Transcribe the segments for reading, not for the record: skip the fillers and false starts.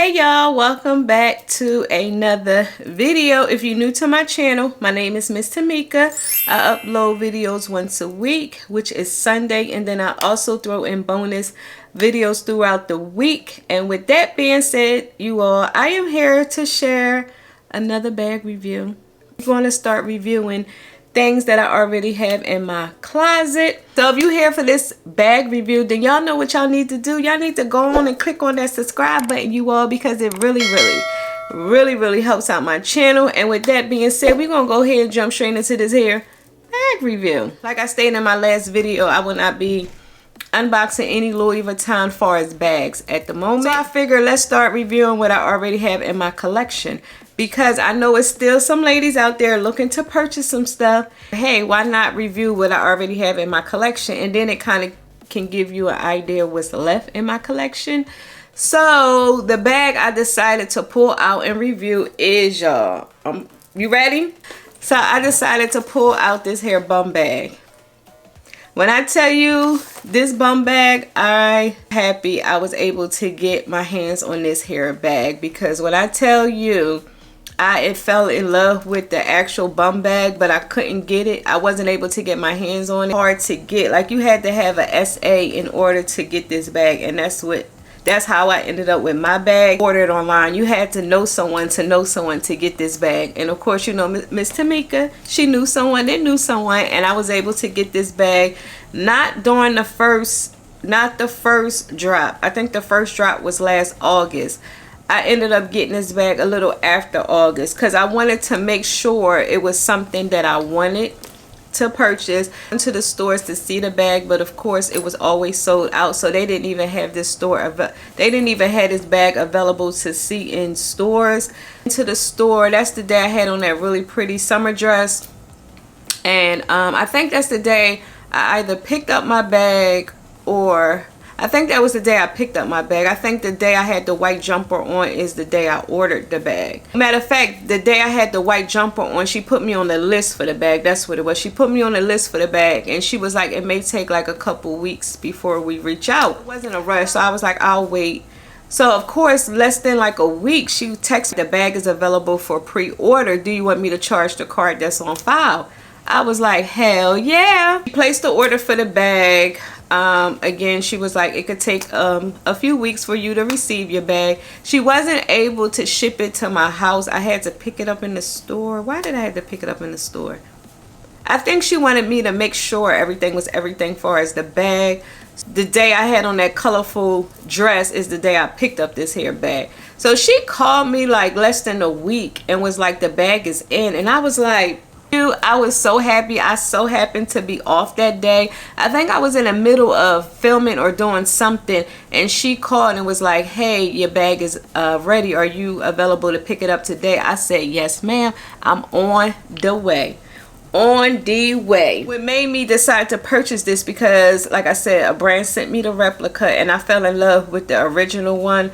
Hey y'all, welcome back to another video. If you're new to my channel, my name is Miss Tamika. I upload videos once a week, which is Sunday, and then I also throw in bonus videos throughout the week. And with that being said, you all, I am here to share another bag review. I'm going to start reviewing things that I already have in my closet. So if you're here for this bag review, then y'all know what y'all need to do. Y'all need to go on and click on that subscribe button, you all, because it really helps out my channel. And with that being said, we're gonna go ahead and jump straight into this here bag review. Like I stated in my last video, I will not be unboxing any Louis Vuitton Forest bags at the moment. So I figured let's start reviewing what I already have in my collection, because I know it's still some ladies out there looking to purchase some stuff. Hey, why not review what I already have in my collection, and then it kind of can give you an idea of what's left in my collection. So the bag I decided to pull out and review is, y'all, you ready? So I decided to pull out this hair bum bag. When I tell you this bum bag, I'm happy I was able to get my hands on this hair bag, because when I tell you I fell in love with the actual bum bag, but I couldn't get it. I wasn't able to get my hands on it. Hard to get. Like, you had to have a SA in order to get this bag, and that's how I ended up with my bag. Ordered online. You had to know someone to get this bag. And of course, you know, Miss Tamika, she knew someone that knew someone, and I was able to get this bag not during the first drop. I think the first drop was last August. I ended up getting this bag a little after August, because I wanted to make sure it was something that I wanted to purchase. Into the stores to see the bag, but of course it was always sold out, so they didn't even have this they didn't even have this bag available to see in stores. Into the store, that's the day I had on that really pretty summer dress, and I think that's the day I either picked up my bag, or I think that was the day I picked up my bag. I think the day I had the white jumper on is the day I ordered the bag. Matter of fact, the day I had the white jumper on, she put me on the list for the bag. That's what it was. She put me on the list for the bag, and she was like, it may take like a couple weeks before we reach out. It wasn't a rush, so I was like, I'll wait. So of course, less than like a week, she texted me, the bag is available for pre-order. Do you want me to charge the card that's on file? I was like, hell yeah. She placed the order for the bag. Again, she was like, it could take a few weeks for you to receive your bag. She wasn't able to ship it to my house. I had to pick it up in the store. Why did I have to pick it up in the store? I think she wanted me to make sure everything was everything far as the bag. The day I had on that colorful dress is the day I picked up this hair bag. So she called me like less than a week and was like, the bag is in. And I was like, I was so happy. I so happened to be off that day. I think I was in the middle of filming or doing something, and she called and was like, hey, your bag is ready. Are you available to pick it up today? I said, yes ma'am, I'm on the way. On the way. What made me decide to purchase this, because like I said, a brand sent me the replica and I fell in love with the original one.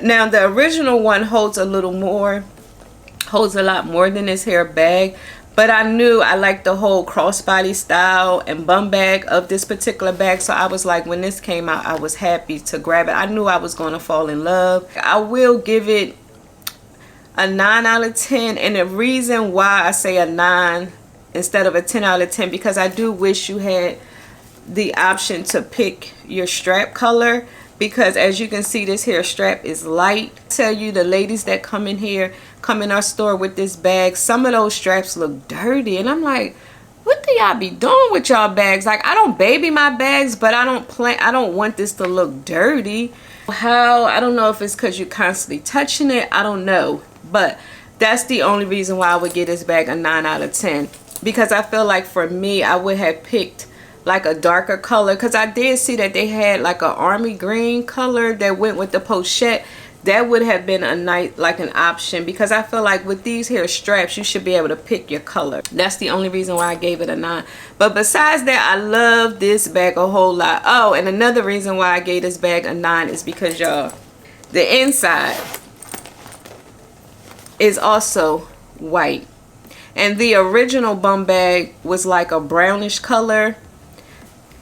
Now the original one holds a lot more than this hair bag. But I knew I liked the whole crossbody style and bum bag of this particular bag. So I was like, when this came out, I was happy to grab it. I knew I was going to fall in love. I will give it a 9 out of 10. And the reason why I say a 9 instead of a 10 out of 10, because I do wish you had the option to pick your strap color. Because as you can see, this hair strap is light. I tell you, the ladies that come in our store with this bag, some of those straps look dirty, and I'm like, what do y'all be doing with y'all bags? Like, I don't baby my bags, but I don't want this to look dirty. I don't know if it's because you're constantly touching it, I don't know, but that's the only reason why I would give this bag a 9 out of 10, because I feel like for me, I would have picked like a darker color, because I did see that they had like an army green color that went with the pochette. That would have been a nice, like an option, because I feel like with these hair straps, you should be able to pick your color. That's the only reason why I gave it a 9. But besides that, I love this bag a whole lot. Oh, and another reason why I gave this bag a 9 is because, y'all, the inside is also white. And the original bum bag was like a brownish color,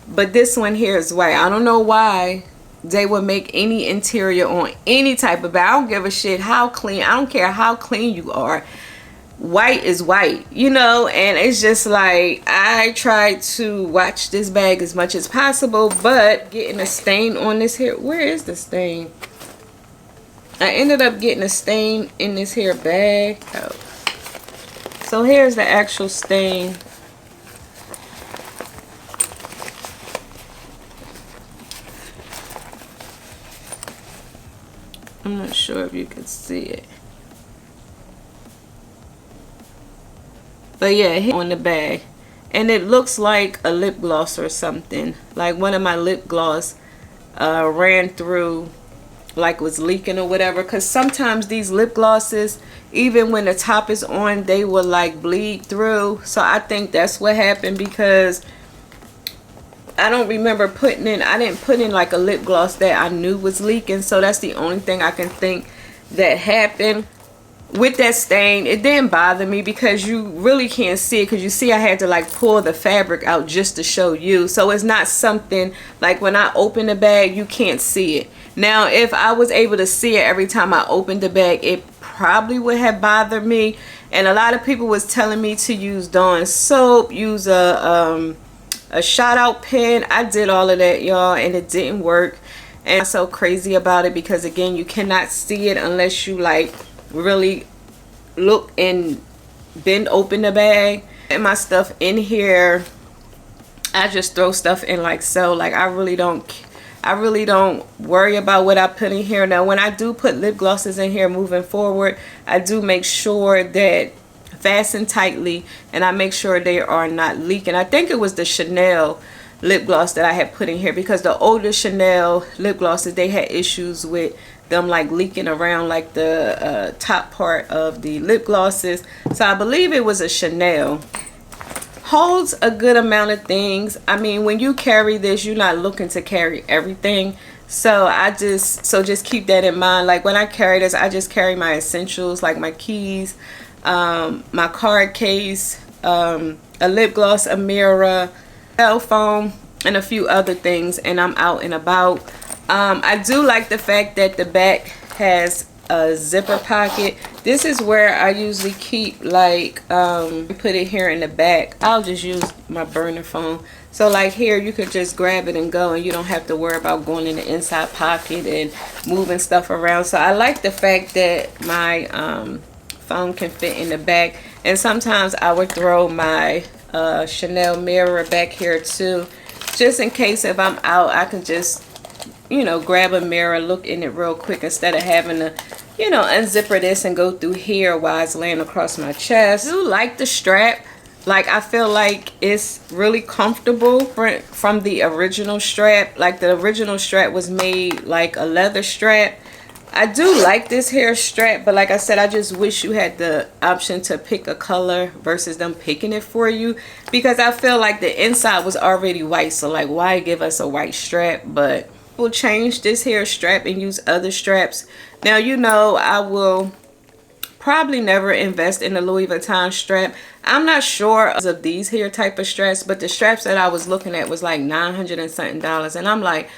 but this one here is white. I don't know why they would make any interior on any type of bag. I don't give a shit how clean. I don't care how clean you are. White is white, you know. And it's just like, I try to watch this bag as much as possible, but getting a stain on this here. Where is the stain? I ended up getting a stain in this here bag. Oh. So here's the actual stain. I'm not sure if you can see it. But yeah, on the bag. And it looks like a lip gloss or something. Like one of my lip gloss ran through, like was leaking or whatever. Because sometimes these lip glosses, even when the top is on, they will like bleed through. So I think that's what happened, because I don't remember putting in, I didn't put in like a lip gloss that I knew was leaking. So that's the only thing I can think that happened. With that stain, it didn't bother me because you really can't see it, because you see I had to like pull the fabric out just to show you. So it's not something like when I open the bag you can't see it. Now if I was able to see it every time I opened the bag, it probably would have bothered me. And a lot of people was telling me to use Dawn soap, use a shot out pen. I did all of that, y'all, and it didn't work. And I'm so crazy about it because again, you cannot see it unless you like really look and bend open the bag. And my stuff in here, I just throw stuff in like so. Like I really don't worry about what I put in here. Now when I do put lip glosses in here moving forward, I do make sure that fasten tightly, and I make sure they are not leaking. I think it was the Chanel lip gloss that I had put in here, because the older Chanel lip glosses, they had issues with them like leaking around like the top part of the lip glosses. So I believe it was a Chanel. Holds a good amount of things. I mean, when you carry this, you're not looking to carry everything. So just keep that in mind. Like when I carry this, I just carry my essentials, like my keys, my card case, a lip gloss, a mirror, cell phone, and a few other things, and I'm out and about. I do like the fact that the back has a zipper pocket. This is where I usually keep like put it here in the back. I'll just use my burner phone. So like here you could just grab it and go, and you don't have to worry about going in the inside pocket and moving stuff around. So I like the fact that my phone can fit in the back. And sometimes I would throw my Chanel mirror back here too, just in case if I'm out I can just, you know, grab a mirror, look in it real quick, instead of having to, you know, unzipper this and go through here while it's laying across my chest. I do like the strap. Like I feel like it's really comfortable from the original strap. Like the original strap was made like a leather strap. I do like this hair strap, but like I said, I just wish you had the option to pick a color versus them picking it for you, because I feel like the inside was already white, so like why give us a white strap? But we'll change this hair strap and use other straps. Now, you know, I will probably never invest in the Louis Vuitton strap. I'm not sure of these here type of straps, but the straps that I was looking at was like $900 and something, and I'm like,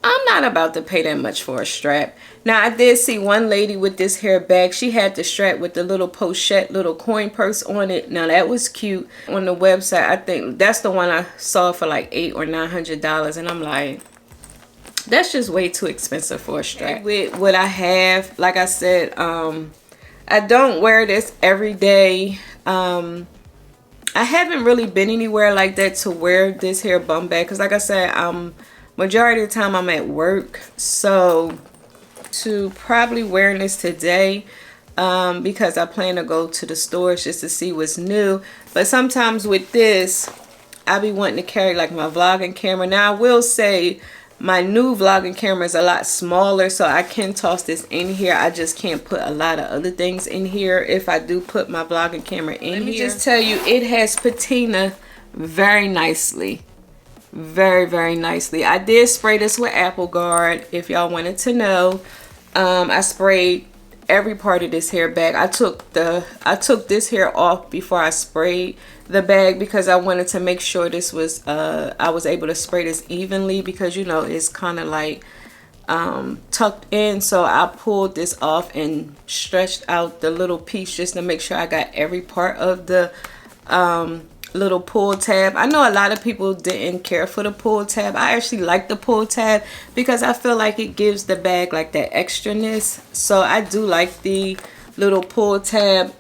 I'm not about to pay that much for a strap. Now I did see one lady with this hair bag. She had the strap with the little pochette, little coin purse on it. Now that was cute. On the website, I think that's the one I saw for like $800 or $900, and I'm like, that's just way too expensive for a strap. With what I have, like I said, I don't wear this every day. I haven't really been anywhere like that to wear this hair bum bag, because like I said, majority of the time I'm at work. So to probably wearing this today, because I plan to go to the stores just to see what's new. But sometimes with this, I be wanting to carry like my vlogging camera. Now I will say my new vlogging camera is a lot smaller, so I can toss this in here. I just can't put a lot of other things in here if I do put my vlogging camera in here. Let me just tell you, it has patina very nicely. Very, very nicely. I did spray this with Apple Guard, if y'all wanted to know. I sprayed every part of this hair bag. I took this hair off before I sprayed the bag, because I wanted to make sure this was I was able to spray this evenly, because you know it's kind of like tucked in, so I pulled this off and stretched out the little piece just to make sure I got every part of the little pull tab. I know a lot of people didn't care for the pull tab. I actually like the pull tab because I feel like it gives the bag like that extraness. So I do like the little pull tab.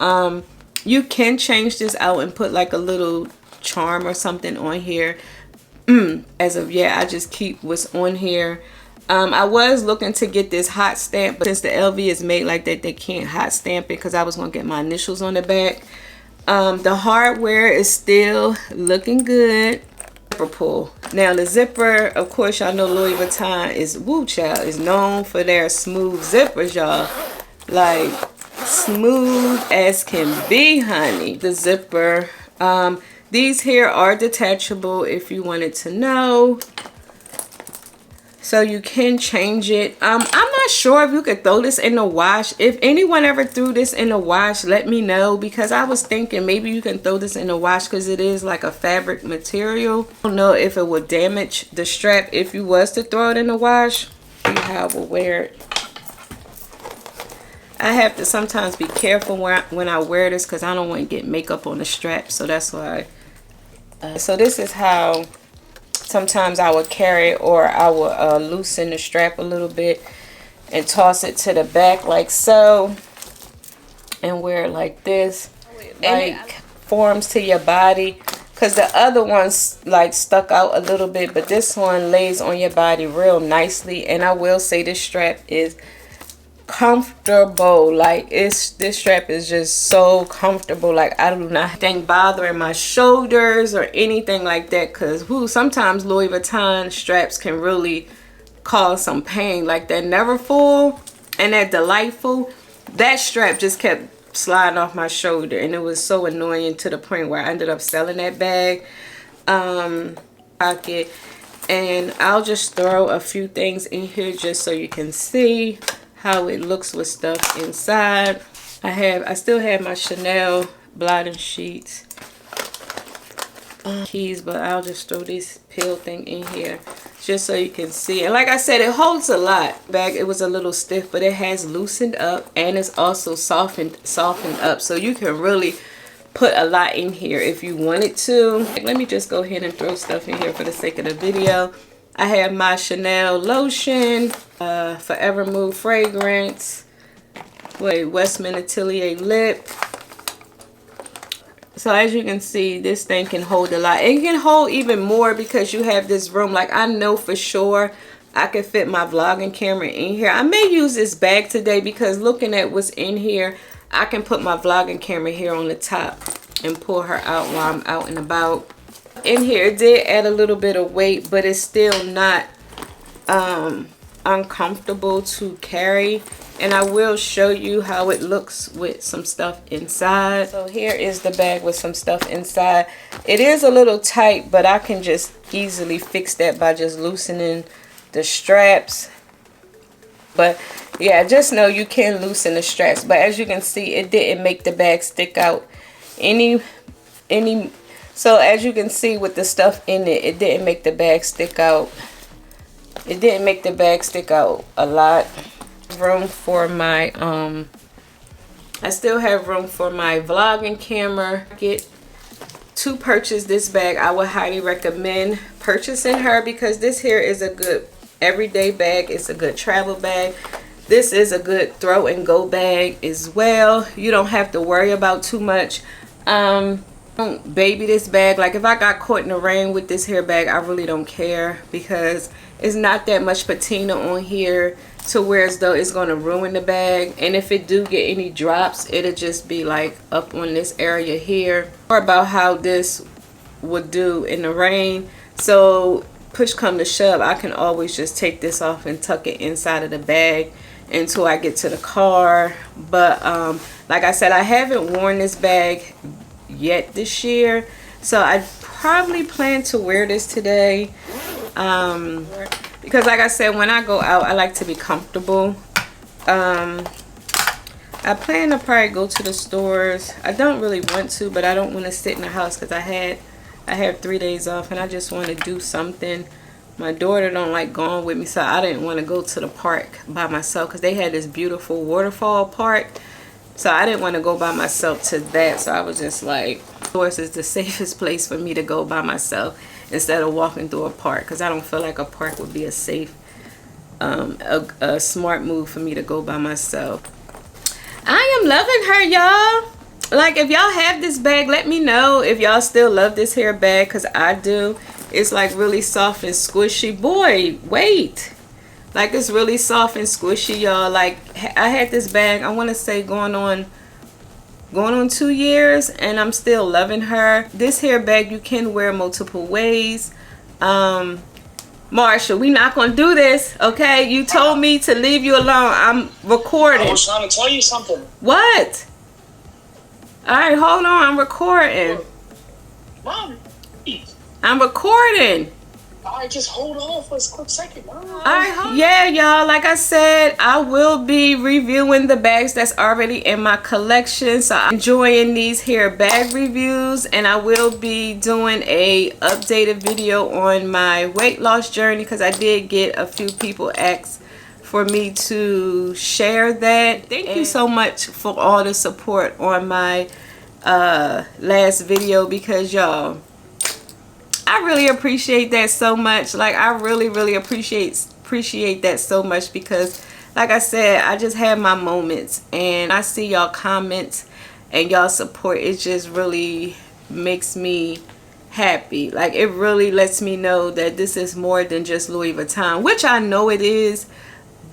You can change this out and put like a little charm or something on here. As of yet, I just keep what's on here. I was looking to get this hot stamp, but since the LV is made like that, they can't hot stamp it because I was going to get my initials on the back. The hardware is still looking good. Zipper pull. Now the zipper, of course, y'all know Louis Vuitton is, woo child, is known for their smooth zippers, y'all. Like smooth as can be, honey. The zipper. These here are detachable if you wanted to know. So you can change it. I'm not sure if you could throw this in the wash. If anyone ever threw this in the wash, let me know, because I was thinking maybe you can throw this in the wash because it is like a fabric material. I don't know if it would damage the strap if you was to throw it in the wash. See how I will wear it. I have to sometimes be careful when I wear this because I don't want to get makeup on the strap. So that's why. So this is how sometimes I would carry it, or I would loosen the strap a little bit and toss it to the back like so and wear it like this. Like forms to your body, because the other one's like stuck out a little bit, but this one lays on your body real nicely. And I will say this strap is comfortable. Like this strap is just so comfortable. Like I do not think bothering my shoulders or anything like that, because sometimes Louis Vuitton straps can really cause some pain. Like that Neverfull and that Delightful, that strap just kept sliding off my shoulder, and it was so annoying to the point where I ended up selling that bag. Pocket. And I'll just throw a few things in here just so you can see how it looks with stuff inside. I still have my Chanel blotting sheets, keys, but I'll just throw this pill thing in here just so you can see. And like I said, it holds a lot. Bag, it was a little stiff, but it has loosened up and it's also softened up, so you can really put a lot in here if you wanted to. Let me just go ahead and throw stuff in here for the sake of the video. I have my Chanel lotion, Forever Mood fragrance, Westman Atelier lip. So as you can see, this thing can hold a lot. It can hold even more because you have this room. Like I know for sure I could fit my vlogging camera in here. I may use this bag today because looking at what's in here, I can put my vlogging camera here on the top and pull her out while I'm out and about. In here, it did add a little bit of weight, but it's still not uncomfortable to carry. And I will show you how it looks with some stuff inside. So here is the bag with some stuff inside. It is a little tight, but I can just easily fix that by just loosening the straps. But yeah, just know you can loosen the straps. But as you can see, it didn't make the bag stick out any. So as you can see with the stuff in it, it didn't make the bag stick out. It didn't make the bag stick out a lot. Room for my I still have room for my vlogging camera. To purchase this bag, I would highly recommend purchasing her because this here is a good everyday bag. It's a good travel bag. This is a good throw and go bag as well. You don't have to worry about too much. Don't baby this bag. Like if I got caught in the rain with this hair bag, I really don't care because it's not that much patina on here to where as though it's going to ruin the bag. And if it do get any drops, it'll just be like up on this area here. Or about how this would do in the rain. So push come to shove, I can always just take this off and tuck it inside of the bag until I get to the car. But like I said, I haven't worn this bag yet this year, so I probably plan to wear this today because like I said, when I go out I like to be comfortable. I plan to probably go to the stores. I don't really want to, but I don't want to sit in the house because I have 3 days off and I just want to do something My daughter don't like going with me, so I didn't want to go to the park by myself because they had this beautiful waterfall park. So I didn't want to go by myself to that. So I was just like, of course, it's the safest place for me to go by myself instead of walking through a park, because I don't feel like a park would be a safe, a smart move for me to go by myself. I am loving her, y'all. Like, if y'all have this bag, let me know if y'all still love this hair bag, because I do. It's like really soft and squishy. Boy, wait. Like, it's really soft and squishy, y'all. Like, I had this bag, I want to say going on 2 years, and I'm still loving her. This hair bag you can wear multiple ways. Marshall, we not gonna do this, okay? You told me to leave you alone. I'm recording. I was trying to tell you something. What? All right, hold on. I'm recording. Mom, please. I'm recording. All right, just hold on for a quick second. Mom. All right, yeah, y'all. Like I said, I will be reviewing the bags that's already in my collection. So I'm enjoying these hair bag reviews, and I will be doing a updated video on my weight loss journey, because I did get a few people ask for me to share that. Thank you so much for all the support on my last video, because y'all, I really appreciate that so much. Like, I really appreciate that so much, because like I said, I just had my moments, and I see y'all comments and y'all support. It just really makes me happy. Like, it really lets me know that this is more than just Louis Vuitton, which I know it is,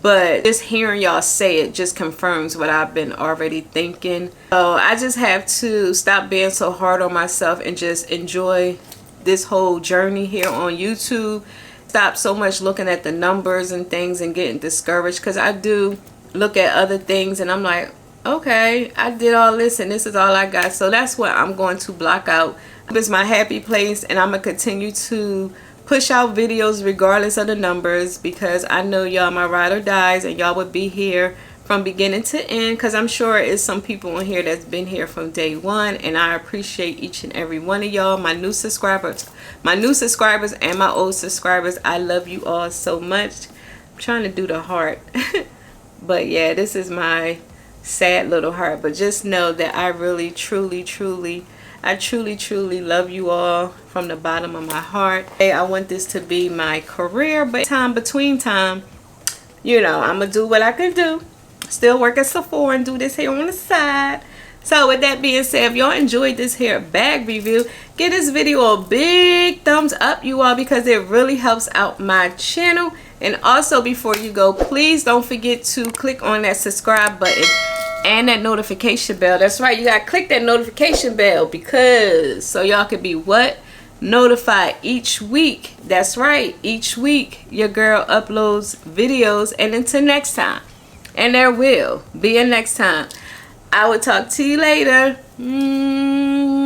but just hearing y'all say it just confirms what I've been already thinking. So I just have to stop being so hard on myself and just enjoy this whole journey here on YouTube. Stop so much looking at the numbers and things and getting discouraged, because I do look at other things and I'm like, okay, I did all this and this is all I got. So that's what I'm going to block out. It's my happy place, and I'm gonna continue to push out videos regardless of the numbers, because I know y'all my ride or dies, and y'all would be here from beginning to end, because I'm sure it's some people in here that's been here from day one, and I appreciate each and every one of y'all, my new subscribers and my old subscribers. I love you all so much. I'm trying to do the heart but yeah, this is my sad little heart. But just know that I really truly love you all from the bottom of my heart. Hey, I want this to be my career, but between time, you know, I'm gonna do what I can do. Still work at Sephora and do this hair on the side. So with that being said, if y'all enjoyed this hair bag review, give this video a big thumbs up, you all, because it really helps out my channel. And also, before you go, please don't forget to click on that subscribe button and that notification bell. That's right, you gotta click that notification bell, because so y'all can be what? Notified each week. That's right, each week your girl uploads videos. And until next time, and there will be a next time, I will talk to you later. Mwah.